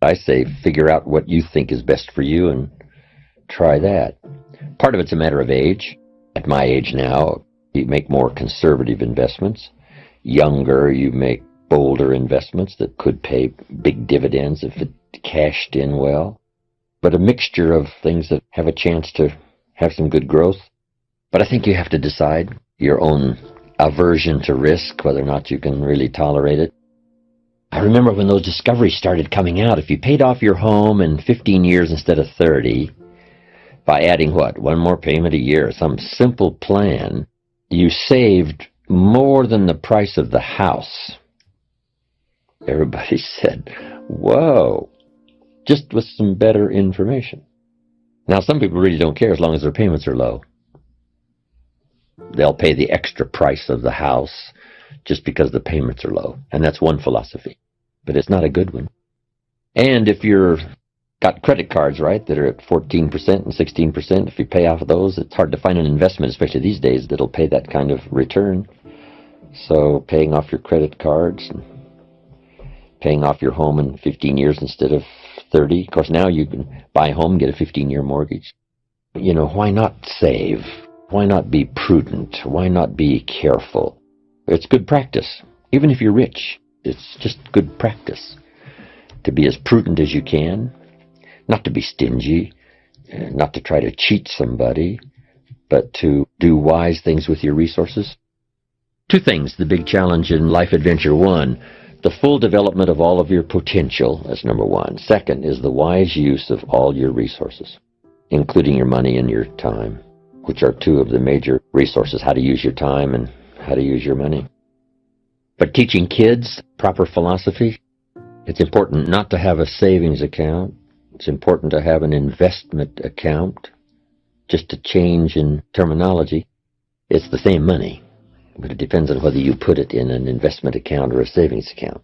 I say figure out what you think is best for you and try that. Part of it's a matter of age. At my age now, you make more conservative investments. Younger, you make bolder investments that could pay big dividends if it cashed in well. But a mixture of things that have a chance to have some good growth. But I think you have to decide your own aversion to risk, whether or not you can really tolerate it. I remember when those discoveries started coming out, if you paid off your home in 15 years instead of 30, by adding what, one more payment a year, some simple plan, you saved more than the price of the house. Everybody said, whoa, just with some better information. Now, some people really don't care as long as their payments are low. They'll pay the extra price of the house just because the payments are low. And that's one philosophy. But it's not a good one. And if you're got credit cards, right, that are at 14% and 16%, if you pay off of those, it's hard to find an investment, especially these days, that'll pay that kind of return. So paying off your credit cards, and paying off your home in 15 years instead of 30. Of course, now you can buy a home, get a 15-year mortgage. You know, why not save? Why not be prudent? Why not be careful? It's good practice. Even if you're rich, it's just good practice to be as prudent as you can, not to be stingy, not to try to cheat somebody, but to do wise things with your resources. Two things, the big challenge in Life Adventure 1, the full development of all of your potential, that's number one. Second is the wise use of all your resources, including your money and your time, which are two of the major resources, how to use your time and how to use your money. But teaching kids proper philosophy, it's important not to have a savings account. It's important to have an investment account. Just to change in terminology, it's the same money, but it depends on whether you put it in an investment account or a savings account.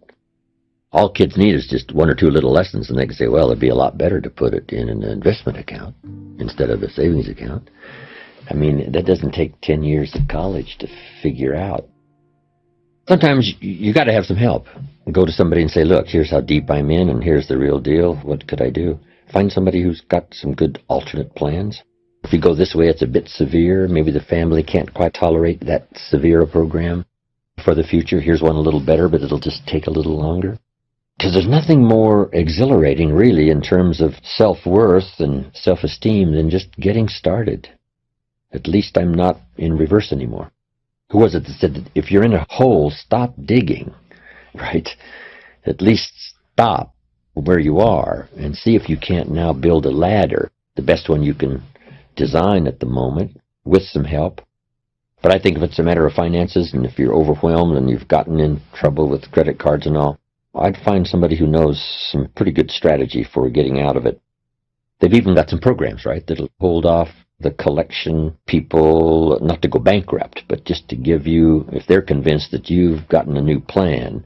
All kids need is just one or two little lessons, and they can say, well, it'd be a lot better to put it in an investment account instead of a savings account. I mean, that doesn't take 10 years of college to figure out. Sometimes you got to have some help. Go to somebody and say, look, here's how deep I'm in, and here's the real deal. What could I do? Find somebody who's got some good alternate plans. If you go this way, it's a bit severe. Maybe the family can't quite tolerate that severe a program for the future. Here's one a little better, but it'll just take a little longer. Because there's nothing more exhilarating, really, in terms of self-worth and self-esteem than just getting started. At least I'm not in reverse anymore. Who was it that said that if you're in a hole, stop digging, right? At least stop where you are and see if you can't now build a ladder, the best one you can design at the moment, with some help. But I think if it's a matter of finances and if you're overwhelmed and you've gotten in trouble with credit cards and all, I'd find somebody who knows some pretty good strategy for getting out of it. They've even got some programs, right, that'll hold off the collection people, not to go bankrupt, but just to give you, if they're convinced that you've gotten a new plan,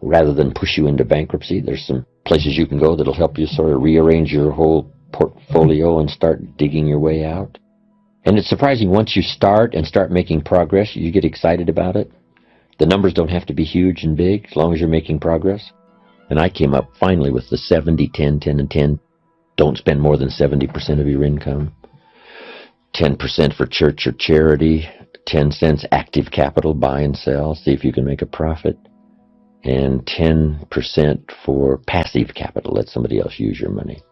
rather than push you into bankruptcy, there's some places you can go that'll help you sort of rearrange your whole portfolio and start digging your way out. And it's surprising, once you start making progress, you get excited about it. The numbers don't have to be huge and big, as long as you're making progress. And I came up finally with the 70, 10, 10, and 10. Don't spend more than 70% of your income. 10% for church or charity, 10 cents active capital, buy and sell, see if you can make a profit, and 10% for passive capital, let somebody else use your money,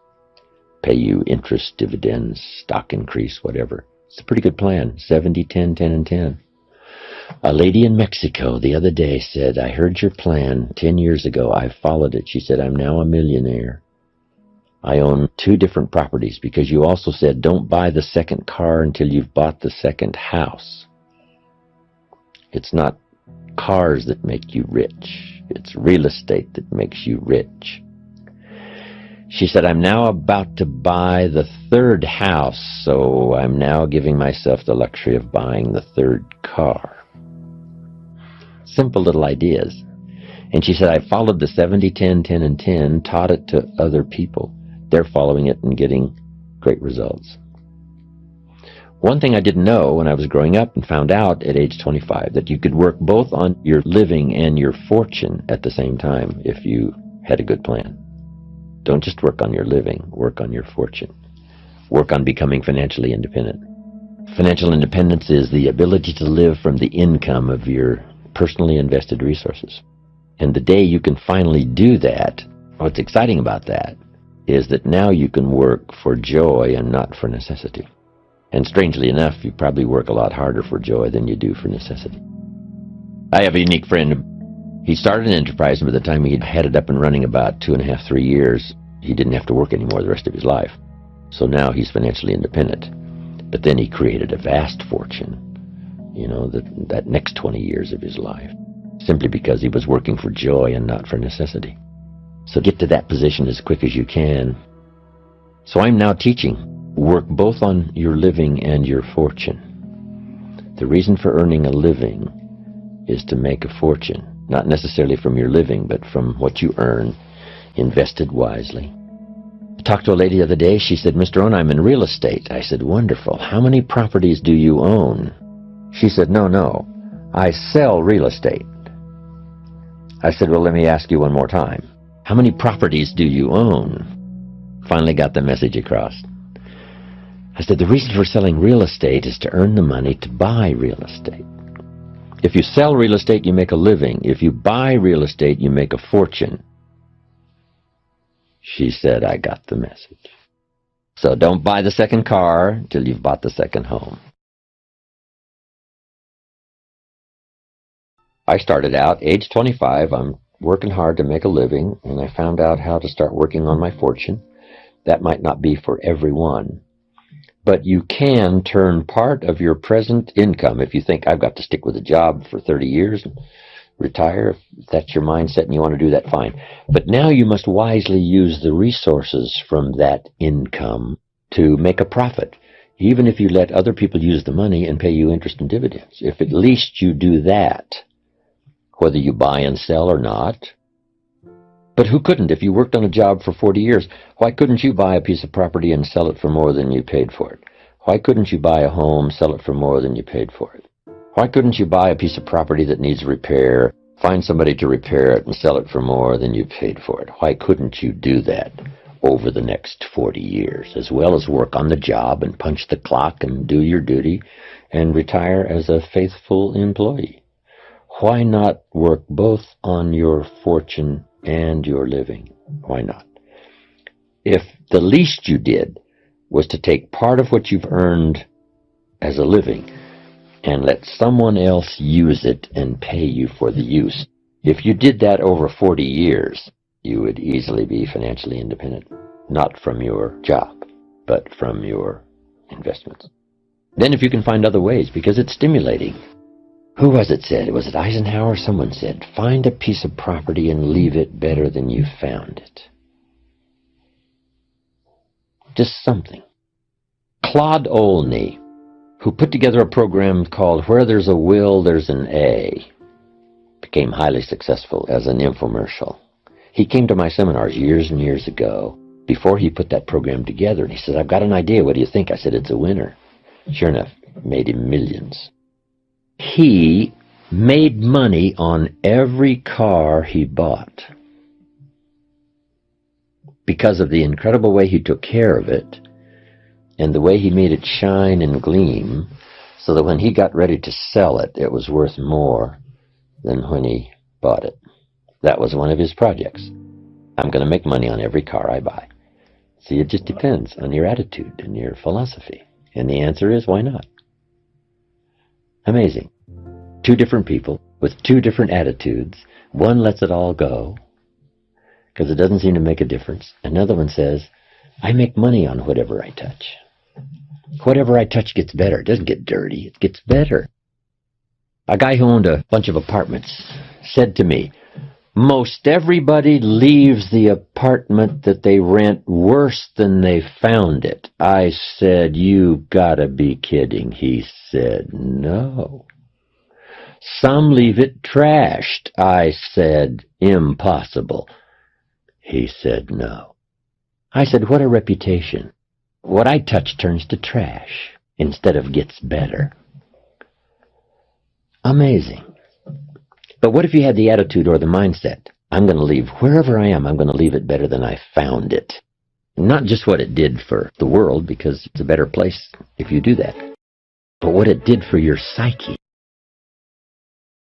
pay you interest, dividends, stock increase, whatever. It's a pretty good plan, 70, 10, 10, and 10. A lady in Mexico the other day said, I heard your plan 10 years ago, I followed it. She said, I'm now a millionaire. I own 2 different properties because you also said don't buy the second car until you've bought the second house. It's not cars that make you rich. It's real estate that makes you rich. She said, I'm now about to buy the 3rd house, so I'm now giving myself the luxury of buying the 3rd car. Simple little ideas. And she said, I followed the 70, 10, 10, and 10, taught it to other people. They're following it and getting great results. One thing I didn't know when I was growing up and found out at age 25, that you could work both on your living and your fortune at the same time if you had a good plan. Don't just work on your living, work on your fortune. Work on becoming financially independent. Financial independence is the ability to live from the income of your personally invested resources. And the day you can finally do that, what's exciting about that is that now you can work for joy and not for necessity. And strangely enough, you probably work a lot harder for joy than you do for necessity. I have a unique friend. He started an enterprise, and by the time he had it up and running about 2.5, 3 years, he didn't have to work anymore the rest of his life. So now he's financially independent. But then he created a vast fortune, that next 20 years of his life, simply because he was working for joy and not for necessity. So get to that position as quick as you can. So I'm now teaching. Work both on your living and your fortune. The reason for earning a living is to make a fortune, not necessarily from your living, but from what you earn, invested wisely. I talked to a lady the other day. She said, "Mr. Rohn, I'm in real estate." I said, "Wonderful. How many properties do you own?" She said, No, I sell real estate." I said, "Well, let me ask you one more time. How many properties do you own?" Finally got the message across. I said, "The reason for selling real estate is to earn the money to buy real estate. If you sell real estate, you make a living. If you buy real estate, you make a fortune." She said, "I got the message." So don't buy the second car until you've bought the second home. I started out, age 25, I'm working hard to make a living, and I found out how to start working on my fortune. That might not be for everyone, but you can turn part of your present income, if you think I've got to stick with a job for 30 years and retire, if that's your mindset and you want to do that, fine. But now you must wisely use the resources from that income to make a profit, even if you let other people use the money and pay you interest and dividends. If at least you do that, whether you buy and sell or not. But who couldn't? If you worked on a job for 40 years, why couldn't you buy a piece of property and sell it for more than you paid for it? Why couldn't you buy a home, sell it for more than you paid for it? Why couldn't you buy a piece of property that needs repair, find somebody to repair it, and sell it for more than you paid for it? Why couldn't you do that over the next 40 years, as well as work on the job and punch the clock and do your duty and retire as a faithful employee? Why not work both on your fortune and your living? Why not? If the least you did was to take part of what you've earned as a living and let someone else use it and pay you for the use, if you did that over 40 years, you would easily be financially independent, not from your job, but from your investments. Then if you can find other ways, because it's stimulating. Who was it said? Was it Eisenhower? Someone said, "Find a piece of property and leave it better than you found it." Just something. Claude Olney, who put together a program called Where There's a Will, There's an A, became highly successful as an infomercial. He came to my seminars years and years ago before he put that program together, and he said, "I've got an idea. What do you think?" I said, "It's a winner." Sure enough, made him millions. He made money on every car he bought because of the incredible way he took care of it and the way he made it shine and gleam, so that when he got ready to sell it, it was worth more than when he bought it. That was one of his projects. I'm going to make money on every car I buy. See, it just depends on your attitude and your philosophy. And the answer is, why not? Amazing. Two different people with two different attitudes. One lets it all go because it doesn't seem to make a difference. Another one says, "I make money on whatever I touch. Whatever I touch gets better. It doesn't get dirty. It gets better." A guy who owned a bunch of apartments said to me, "Most everybody leaves the apartment that they rent worse than they found it." I said, "You gotta be kidding." He said, "No. Some leave it trashed." I said, "Impossible." He said, "No." I said, "What a reputation. What I touch turns to trash instead of gets better." Amazing. But what if you had the attitude or the mindset I'm going to leave wherever I am, I'm going to leave it better than I found it. Not just what it did for the world, because it's a better place if you do that, but what it did for your psyche.